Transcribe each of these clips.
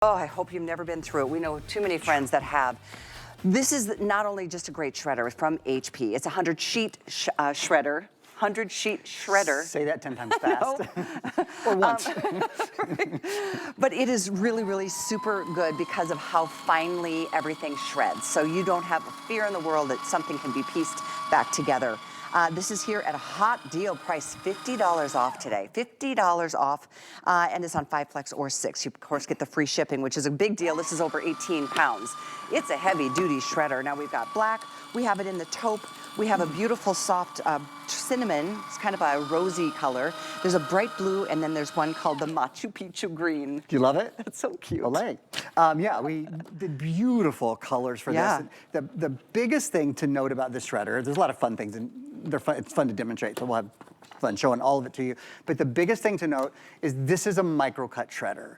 Oh, I hope you've never been through it. We know too many friends that have. This is not only just a great shredder, it's from HP. It's a 100-sheet shredder. 100-sheet shredder. Say that 10 times fast. Or once. But it is really, really super good because of how finely everything shreds. So you don't have a fear in the world that something can be pieced back together. This is here at a hot deal price, $50 off today. $50 off, and it's on 5 flex or 6. You, of course, get the free shipping, which is a big deal. This is over 18 pounds. It's a heavy-duty shredder. Now, we've got black. We have it in the taupe. We have a beautiful, soft cinnamon. It's kind of a rosy color. There's a bright blue, and then there's one called the Machu Picchu green. Do you love it? That's so cute. Olay. Yeah, we did beautiful colors for this. The biggest thing to note about this shredder, there's a lot of fun things, and they're fun, it's fun to demonstrate, so we'll have fun showing all of it to you. But the biggest thing to note is this is a micro-cut shredder,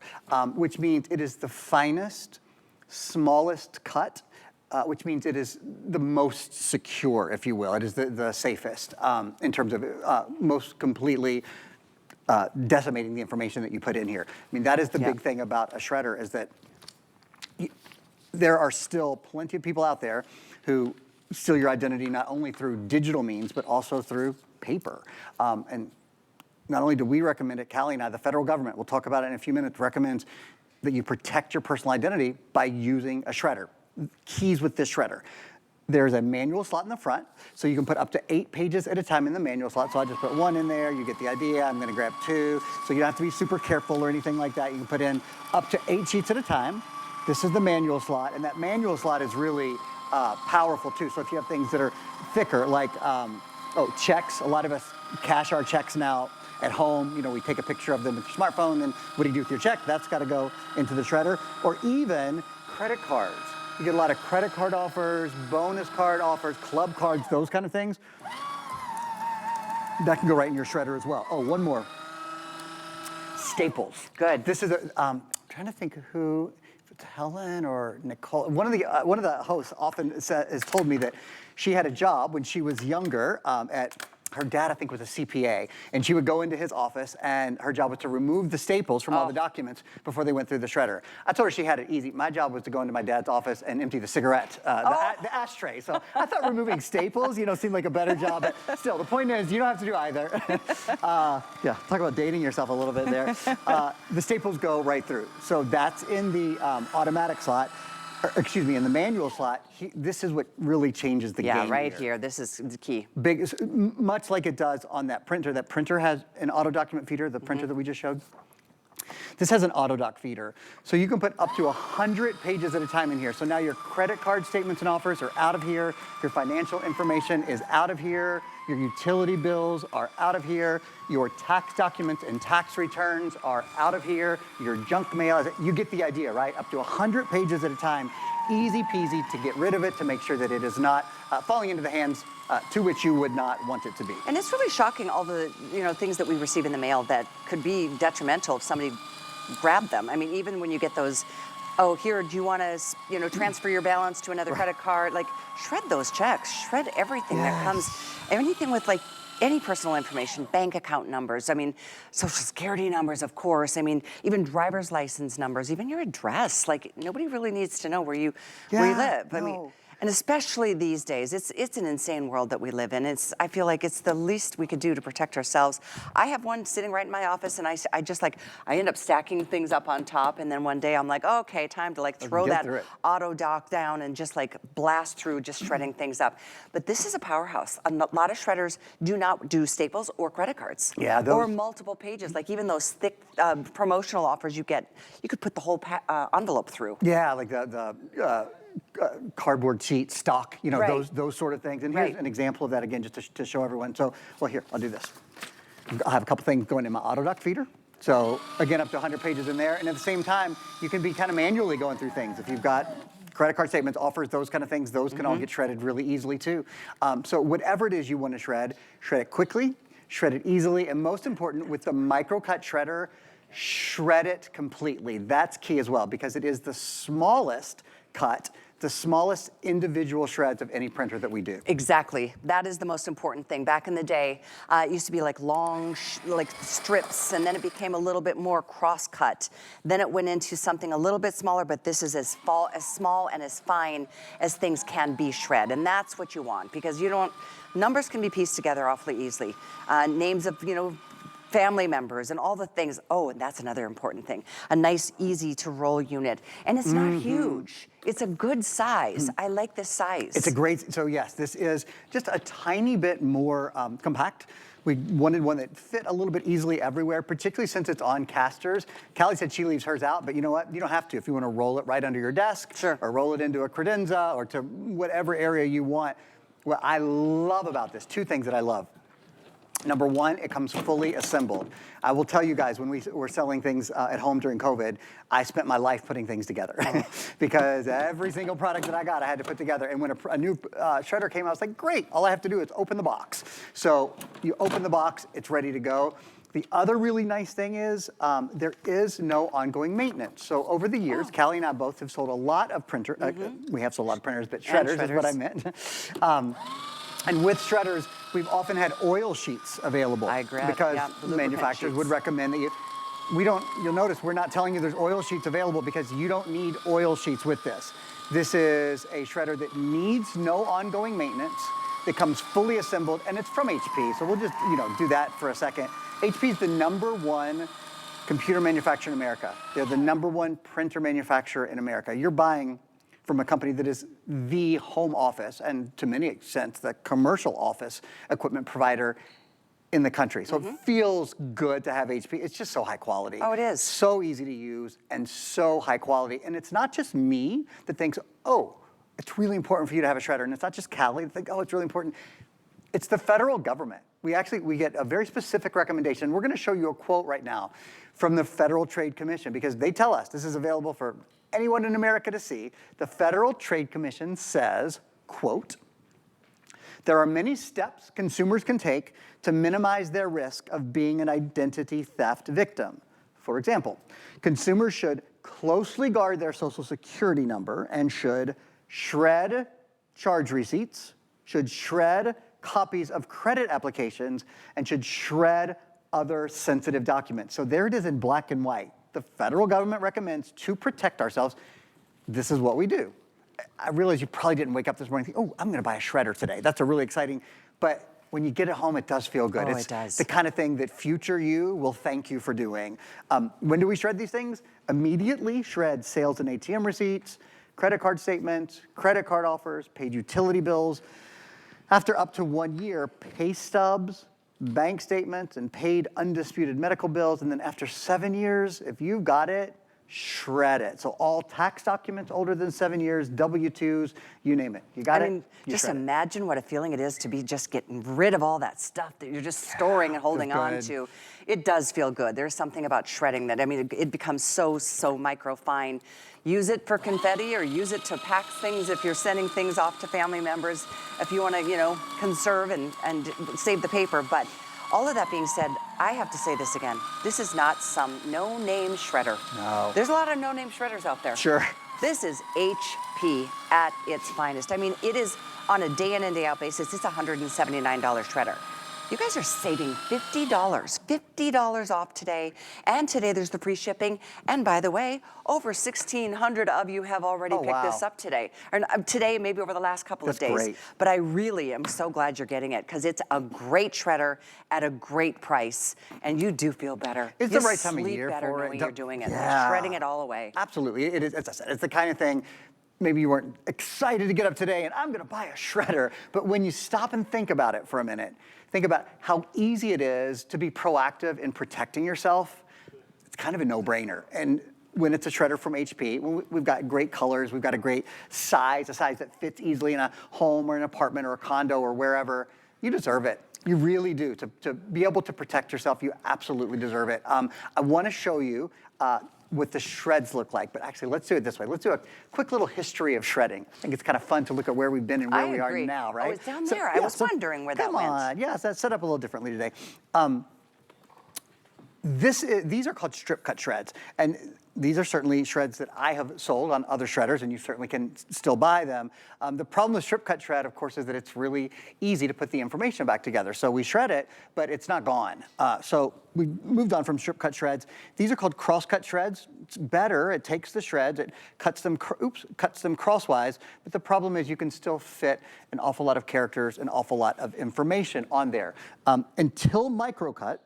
which means it is the finest, smallest cut, which means it is the most secure, if you will. It is the safest in terms of most completely decimating the information that you put in here. I mean, that is the big thing about a shredder, is that there are still plenty of people out there who steal your identity not only through digital means, but also through paper. And not only do we recommend it, Callie and I, the federal government, we'll talk about it in a few minutes, recommends that you protect your personal identity by using a shredder. Keys with this shredder. There's a manual slot in the front, so you can put up to 8 pages at a time in the manual slot. So I just put 1 in there, you get the idea, I'm gonna grab 2. So you don't have to be super careful or anything like that. You can put in up to 8 sheets at a time. This is the manual slot, and that manual slot is really powerful too. So if you have things that are thicker, like checks, a lot of us cash our checks now at home. You know, we take a picture of them with your smartphone, and what do you do with your check? That's gotta go into the shredder. Or even credit cards. You get a lot of credit card offers, bonus card offers, club cards, those kind of things. That can go right in your shredder as well. Oh, one more. Staples. Good. This is I'm trying to think who, if it's Helen or Nicole. One of the hosts often has told me that she had a job when she was younger her dad, I think, was a CPA, and she would go into his office, and her job was to remove the staples from all the documents before they went through the shredder. I told her she had it easy. My job was to go into my dad's office and empty the cigarette, the ashtray. So I thought removing staples, seemed like a better job. But still, the point is, you don't have to do either. Yeah, talk about dating yourself a little bit there. The staples go right through. So that's in the automatic slot. Excuse me, in the manual slot, this is what really changes the game. Yeah, right here. This is the key. Much like it does on that printer. That printer has an auto document feeder, the printer that we just showed. This has an auto doc feeder. So you can put up to 100 pages at a time in here. So now your credit card statements and offers are out of here. Your financial information is out of here. Your utility bills are out of here. Your tax documents and tax returns are out of here. Your junk mail, you get the idea, right? Up to 100 pages at a time. Easy peasy to get rid of it, to make sure that it is not falling into the hands to which you would not want it to be. And it's really shocking, all the things that we receive in the mail that could be detrimental if somebody grabbed them. I mean, even when you get those, oh, here, do you want to, transfer your balance to another credit card? Like, shred those checks, shred everything that comes, anything with like any personal information, bank account numbers, I mean, social security numbers, of course, I mean, even driver's license numbers, even your address. Like, nobody really needs to know where you live. I mean, and especially these days, it's an insane world that we live in. I feel like it's the least we could do to protect ourselves. I have one sitting right in my office, and I end up stacking things up on top, and then one day I'm like, oh, okay, time to throw that auto dock down and just blast through, just shredding things up. But this is a powerhouse. A lot of shredders do not do staples or credit cards. Yeah, or multiple pages, like even those thick promotional offers you get, you could put the whole envelope through. Yeah, like the cardboard sheet, stock, those sort of things. And here's an example of that again, just to show everyone. So, well, here, I'll do this. I'll have a couple things going in my auto doc feeder. So again, up to 100 pages in there. And at the same time, you can be kind of manually going through things. If you've got credit card statements, offers, those kind of things, those can all get shredded really easily too. So whatever it is you want to shred it quickly, shred it easily, and most important, with the micro-cut shredder, shred it completely. That's key as well, because it is the smallest cut the smallest individual shreds of any printer that we do. Exactly. That is the most important thing. Back in the day, it used to be like long, like strips, and then it became a little bit more cross-cut. Then it went into something a little bit smaller, but this is as small and as fine as things can be shred. And that's what you want, because numbers can be pieced together awfully easily. Names of, family members and all the things. Oh, and that's another important thing. A nice, easy to roll unit. And it's not huge. It's a good size. I like this size. It's a great, so yes, this is just a tiny bit more compact. We wanted one that fit a little bit easily everywhere, particularly since it's on casters. Callie said she leaves hers out, but you know what? You don't have to. If you want to roll it right under your desk, sure, or roll it into a credenza, or to whatever area you want. What I love about this, two things that I love. Number one, it comes fully assembled. I will tell you guys, when we were selling things at home during COVID, I spent my life putting things together because every single product that I got, I had to put together. And when a new shredder came out, I was like, great, all I have to do is open the box. So you open the box, it's ready to go. The other really nice thing is there is no ongoing maintenance. So over the years, Callie and I both have sold a lot of printers. We have sold a lot of printers, but shredders is what I meant. And with shredders, we've often had oil sheets available. I agree. Because manufacturers would recommend that you'll notice we're not telling you there's oil sheets available because you don't need oil sheets with this. This is a shredder that needs no ongoing maintenance. It comes fully assembled, and it's from HP. So we'll just, do that for a second. HP is the #1 computer manufacturer in America. They're the #1 printer manufacturer in America. You're buying from a company that is the home office and, to many extents, the commercial office equipment provider in the country. So it feels good to have HP. It's just so high quality. Oh, it is. So easy to use and so high quality. And it's not just me that thinks, oh, it's really important for you to have a shredder. And it's not just Callie that think, oh, it's really important. It's the federal government. We get a very specific recommendation. We're going to show you a quote right now from the Federal Trade Commission, because they tell us this is available for anyone in America to see. The Federal Trade Commission says, quote, "There are many steps consumers can take to minimize their risk of being an identity theft victim. For example, consumers should closely guard their social security number and should shred charge receipts, should shred copies of credit applications, and should shred other sensitive documents." So there it is in black and white. The federal government recommends to protect ourselves. This is what we do. I realize you probably didn't wake up this morning and think, oh, I'm gonna buy a shredder today. That's a really exciting, but when you get it home, it does feel good. Oh, It's it does. the kind of thing that future you will thank you for doing. When do we shred these things? Immediately shred sales and ATM receipts, credit card statements, credit card offers, paid utility bills. After up to 1 year, pay stubs, bank statements, and paid undisputed medical bills. And then after 7 years, if you've got it, shred it. So all tax documents older than 7 years, W-2s, you name it. You got it? I mean, just imagine what a feeling it is to be just getting rid of all that stuff that you're just storing and holding on to. It does feel good. There's something about shredding that, it becomes so micro fine. Use it for confetti or use it to pack things if you're sending things off to family members, if you want to, conserve and save the paper. But all of that being said, I have to say this again. This is not some no-name shredder. No. There's a lot of no-name shredders out there. Sure. This is HP at its finest. It is on a day in and day out basis. It's a $179 shredder. You guys are saving $50 off today. And today there's the free shipping. And by the way, over 1,600 of you have already picked this up today. Or today, maybe over the last couple of days. Great. But I really am so glad you're getting it because it's a great shredder at a great price. And you do feel better. It's the right time of year better for it. knowing you're doing it. Yeah. Shredding it all away. Absolutely. It is, as I said, it's the kind of thing, maybe you weren't excited to get up today and I'm going to buy a shredder. But when you stop and think about it for a minute, think about how easy it is to be proactive in protecting yourself. It's kind of a no-brainer. And when it's a shredder from HP, we've got great colors, we've got a great size, a size that fits easily in a home or an apartment or a condo or wherever, you deserve it. You really do. To be able to protect yourself, you absolutely deserve it. I want to show you what the shreds look like, but actually let's do it this way. Let's do a quick little history of shredding. I think it's kind of fun to look at where we've been and where we are now, right? Oh, it's down there. I was wondering where that went. Come on, yeah, so that's set up a little differently today. These are called strip cut shreds, and these are certainly shreds that I have sold on other shredders, and you certainly can still buy them. The problem with strip cut shred, of course, is that it's really easy to put the information back together. So we shred it, but it's not gone. So we moved on from strip cut shreds. These are called cross cut shreds. It's better. It takes the shreds, it cuts them, cuts them crosswise. But the problem is you can still fit an awful lot of characters, an awful lot of information on there. Until microcut.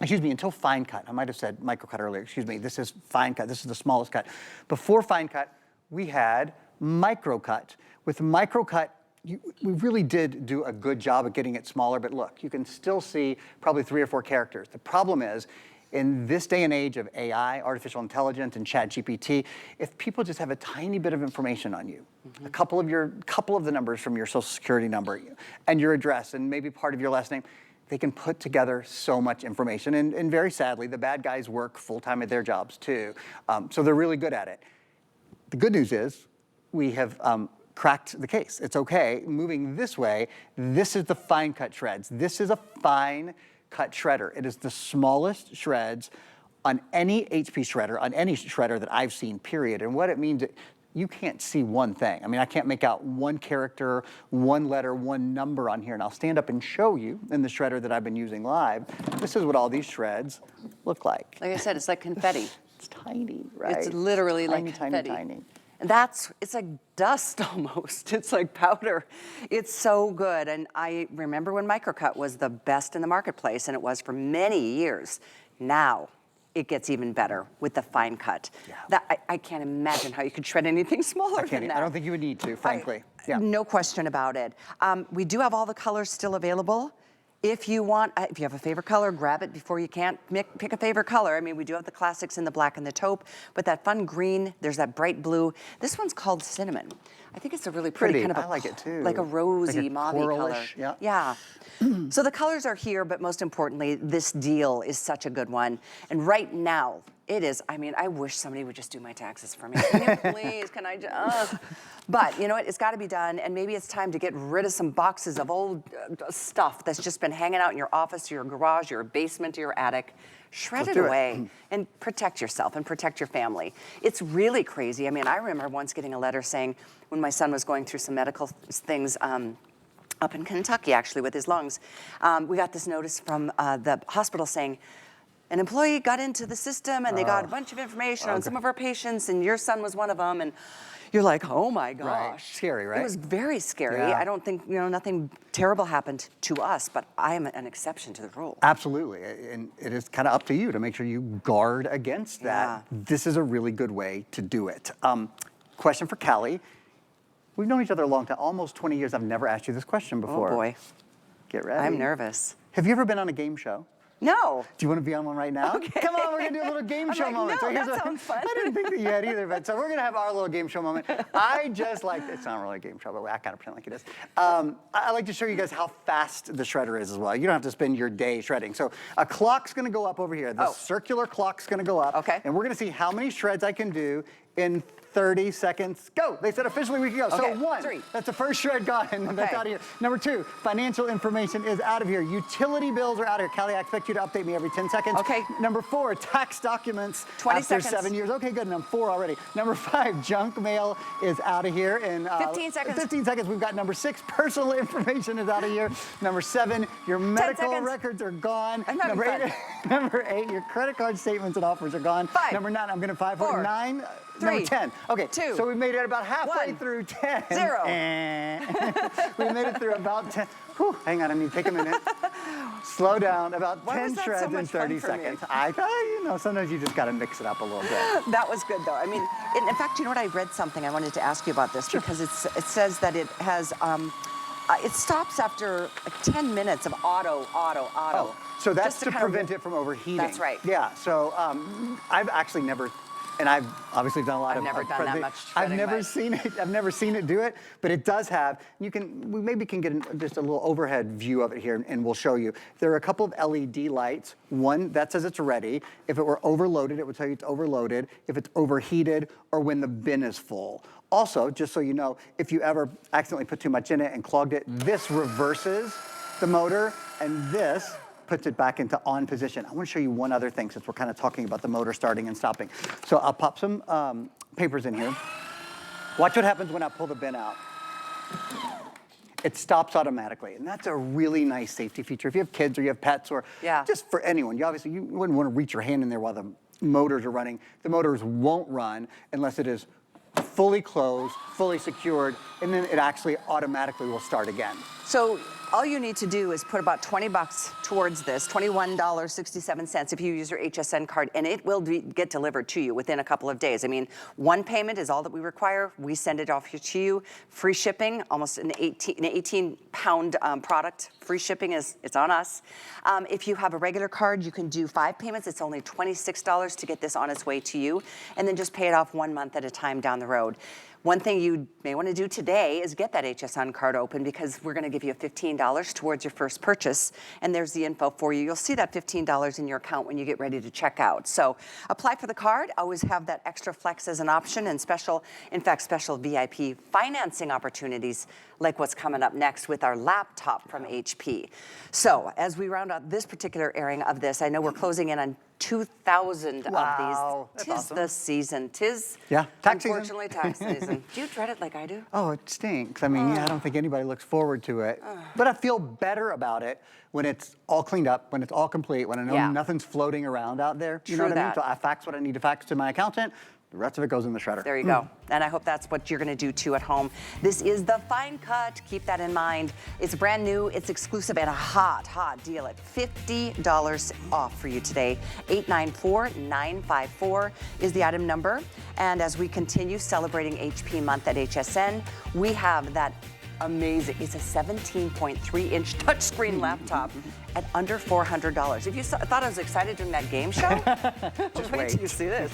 Excuse me, until fine cut. I might have said microcut earlier. Excuse me, this is fine cut. This is the smallest cut. Before fine cut, we had microcut. With microcut, we really did do a good job of getting it smaller, but look, you can still see probably 3 or 4 characters. The problem is, in this day and age of AI, artificial intelligence, and ChatGPT, if people just have a tiny bit of information on you, a couple of the numbers from your social security number, and your address, and maybe part of your last name, they can put together so much information. And very sadly, the bad guys work full-time at their jobs too. So they're really good at it. The good news is we have cracked the case. It's okay. Moving this way, this is the fine cut shreds. This is a fine cut shredder. It is the smallest shreds on any HP shredder, on any shredder that I've seen, period. And what it means, you can't see one thing. I mean, I can't make out one character, one letter, one number on here. And I'll stand up and show you in the shredder that I've been using live. This is what all these shreds look like. Like I said, it's like confetti. It's tiny, right? It's literally tiny, like confetti. Tiny, tiny. And it's like dust almost. It's like powder. It's so good. And I remember when microcut was the best in the marketplace, and it was for many years. Now, it gets even better with the fine cut. Yeah. I can't imagine how you could shred anything smaller than that. I don't think you would need to, frankly. No question about it. We do have all the colors still available. If you have a favorite color, grab it before you can't pick a favorite color. I mean, we do have the classics in the black and the taupe, but that fun green, there's that bright blue. This one's called cinnamon. I think it's a really pretty kind of I like it too. Like a rosy, like a mauve color. Yeah. So the colors are here, but most importantly, this deal is such a good one. And right now, it is, I mean, I wish somebody would just do my taxes for me. Can you please, can I just, But you know what, it's gotta be done, and maybe it's time to get rid of some boxes of old stuff that's just been hanging out in your office, or your garage, your basement, or your attic. Shred it away and protect yourself and protect your family. It's really crazy. I mean, I remember once getting a letter saying, when my son was going through some medical things, up in Kentucky, actually, with his lungs, we got this notice from the hospital saying, an employee got into the system and they got a bunch of information on some of our patients, and your son was one of them. And you're like, oh my gosh. Right. Scary, right? It was very scary. Yeah. I don't think, nothing terrible happened to us, but I am an exception to the rule. Absolutely, and it is kind of up to you to make sure you guard against that. Yeah. This is a really good way to do it. Question for Callie. We've known each other a long time, almost 20 years. I've never asked you this question before. Oh boy. Get ready. I'm nervous. Have you ever been on a game show? No. Do you want to be on one right now? Okay. Come on, we're going to do a little game show moment. No, So here's that sounds fun. I didn't think that you had either, but so we're going to have our little game show moment. I just like, it's not really a game show, but I kind of pretend like it is. I like to show you guys how fast the shredder is as well. You don't have to spend your day shredding. So a clock's going to go up over here. The circular clock's going to go up. Okay. And we're going to see how many shreds I can do in 30 seconds. Go. They said officially we can go. Okay, So 1, 3. that's the first shred gone. That's out of here. Number 2, financial information is out of here. Utility bills are out of here. Callie, I expect you to update me every 10 seconds. Okay. Number 4, tax documents 20 after seconds. 7 years. Okay, good. I'm 4 already. Number 5, junk mail is out of here. In 15 seconds. 15 seconds. We've got number 6, personal information is out of here. Number 7, your medical seconds. records are gone. I'm having fun. Number 8, your credit card statements and offers are gone. 5. Number 9, I'm going to 5, 4. 9. 3. Number 10. Okay, 2. so we made it about halfway 1. through 10. 0. We made it through about 10. Whew, hang on, I need to take a minute. Slow down, about Why 10 was that so shreds in much fun 30 for me? seconds. I thought, sometimes you just got to mix it up a little bit. That was good, though. I mean, in fact, you know what? I read something. I wanted to ask you about this because it says that it has, it stops after like 10 minutes of auto. Oh, so that's Just to kind prevent it from overheating. That's right. Yeah, so I've actually never, and I've obviously done a lot I've of. never done that much I've shredding, never but- seen it. I've never seen it do it, but it does have. We maybe can get just a little overhead view of it here, and we'll show you. There are a couple of LED lights. One that says it's ready. If it were overloaded, it would tell you it's overloaded. If it's overheated, or when the bin is full. Also, just so you know, if you ever accidentally put too much in it and clogged it, this reverses the motor, and this puts it back into on position. I want to show you one other thing since we're kind of talking about the motor starting and stopping. So I'll pop some papers in here. Watch what happens when I pull the bin out. It stops automatically, and that's a really nice safety feature. If you have kids or you have pets or just for anyone, you wouldn't want to reach your hand in there while the motors are running. The motors won't run unless it is fully closed, fully secured, and then it actually automatically will start again. So all you need to do is put about $20 towards this, $21.67 if you use your HSN card, and it will get delivered to you within a couple of days. I mean, one payment is all that we require. We send it off to you. Free shipping, almost an 18-pound product. Free shipping it's on us. If you have a regular card, you can do 5 payments. It's only $26 to get this on its way to you, and then just pay it off 1 month at a time down the road. One thing you may want to do today is get that HSN card open, because we're going to give you $15 towards your first purchase, and there's the info for you. You'll see that $15 in your account when you get ready to check out. So apply for the card. Always have that extra flex as an option, and special VIP financing opportunities like what's coming up next with our laptop from HP. So as we round out this particular airing of this, I know we're closing in on 2,000 of these. 'Tis awesome. The season. 'Tis tax unfortunately tax season. Do you dread it like I do? Oh, it stinks. I mean, I don't think anybody looks forward to it. But I feel better about it when it's all cleaned up, when it's all complete, when I know nothing's floating around out there. You know what I mean? So I fax what I need to fax to my accountant. The rest of it goes in the shredder. There you go. And I hope that's what you're going to do too at home. This is the Finecut. Keep that in mind. It's brand new, it's exclusive, and a hot deal at $50 off for you today. 894954 is the item number. And as we continue celebrating HP month at HSN, we have that amazing, it's a 17.3-inch touchscreen laptop at under $400. If you thought I was excited during that game show, just wait till you see this.